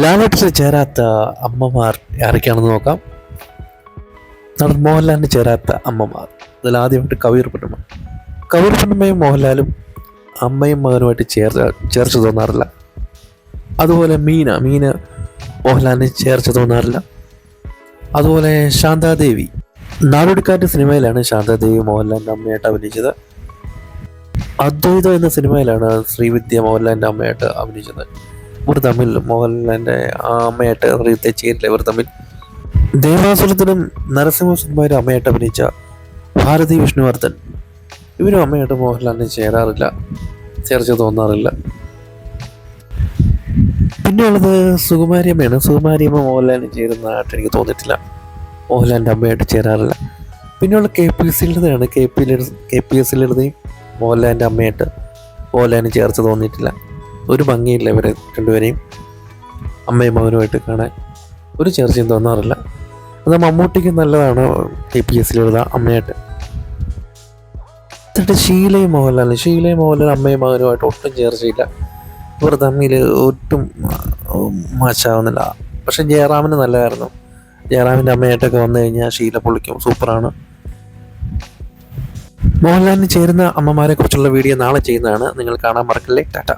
ലാലേട്ടന് ചേരാത്ത അമ്മമാർ ആരൊക്കെയാണെന്ന് നോക്കാം. നടൻ മോഹൻലാലിന് ചേരാത്ത അമ്മമാർ. അതിൽ ആദ്യമായിട്ട് കവിയൂർ പൊന്നമ്മ. കവിയൂർ പൊന്നമ്മയും മോഹൻലാലും അമ്മയും മകനുമായിട്ട് ചേർച്ച തോന്നാറില്ല. അതുപോലെ മീന മോഹൻലാലിന് ചേർച്ച തോന്നാറില്ല. അതുപോലെ ശാന്താദേവി. നാടോടിക്കാറ്റ് സിനിമയിലാണ് ശാന്താദേവി മോഹൻലാലിൻ്റെ അമ്മയായിട്ട് അഭിനയിച്ചത്. അദ്വൈതം എന്ന സിനിമയിലാണ് ശ്രീവിദ്യ മോഹൻലാലിൻ്റെ അമ്മയായിട്ട് അഭിനയിച്ചത്. ഇവർ തമ്മിൽ മോഹൻലാലിൻ്റെ അമ്മയായിട്ട് ശ്രീവിദ്യ ചേരില്ല. ഇവർ തമ്മിൽ ദേവാസുരത്തിനും നരസിംഹ സിനിമയിലും അമ്മയായിട്ട് അഭിനയിച്ച ഭാരതി വിഷ്ണുവർദ്ധൻ, ഇവരും അമ്മയായിട്ട് മോഹൻലാലിന് ചേരാറില്ല, ചേർച്ച തോന്നാറില്ല. പിന്നെയുള്ളത് സുകുമാരിയമ്മയാണ്. സുകുമാരിയമ്മ മോഹൻലാലിന് ചേരുന്നതായിട്ട് എനിക്ക് തോന്നിയിട്ടില്ല, മോഹൻലാലിൻ്റെ അമ്മയായിട്ട് ചേരാറില്ല. പിന്നെയുള്ള KPS ലളിതയാണ്. KPS ലളിതയും മോഹൻലാലിൻ്റെ അമ്മയായിട്ട് മോഹൻലാലിന് ചേർച്ച തോന്നിയിട്ടില്ല. ഒരു ഭംഗിയില്ല ഇവരെ രണ്ടുപേരെയും അമ്മയും മകനുമായിട്ട് കാണാൻ, ഒരു ചേർച്ചയും തോന്നാറില്ല. അത് മമ്മൂട്ടിക്ക് നല്ലതാണ് KPS ലളിത അമ്മയായിട്ട്. എന്നിട്ട് ഷീലയും മോഹൻലാൽ അമ്മയും മകനുമായിട്ട് ഒട്ടും ചേർച്ചയില്ല. ഇവർ തമ്മിൽ ഒട്ടും മാച്ചാവുന്നില്ല. പക്ഷെ ജയറാമിന് നല്ലതായിരുന്നു. ജയറാമിൻ്റെ അമ്മയായിട്ടൊക്കെ വന്നു കഴിഞ്ഞാൽ ഷീല പൊളിക്കും, സൂപ്പറാണ്. മോഹൻലാലിന് ചേരുന്ന അമ്മമാരെ കുറിച്ചുള്ള വീഡിയോ നാളെ ചെയ്യുന്നതാണ്. നിങ്ങൾ കാണാൻ മറക്കല്ലേ. ടാറ്റ.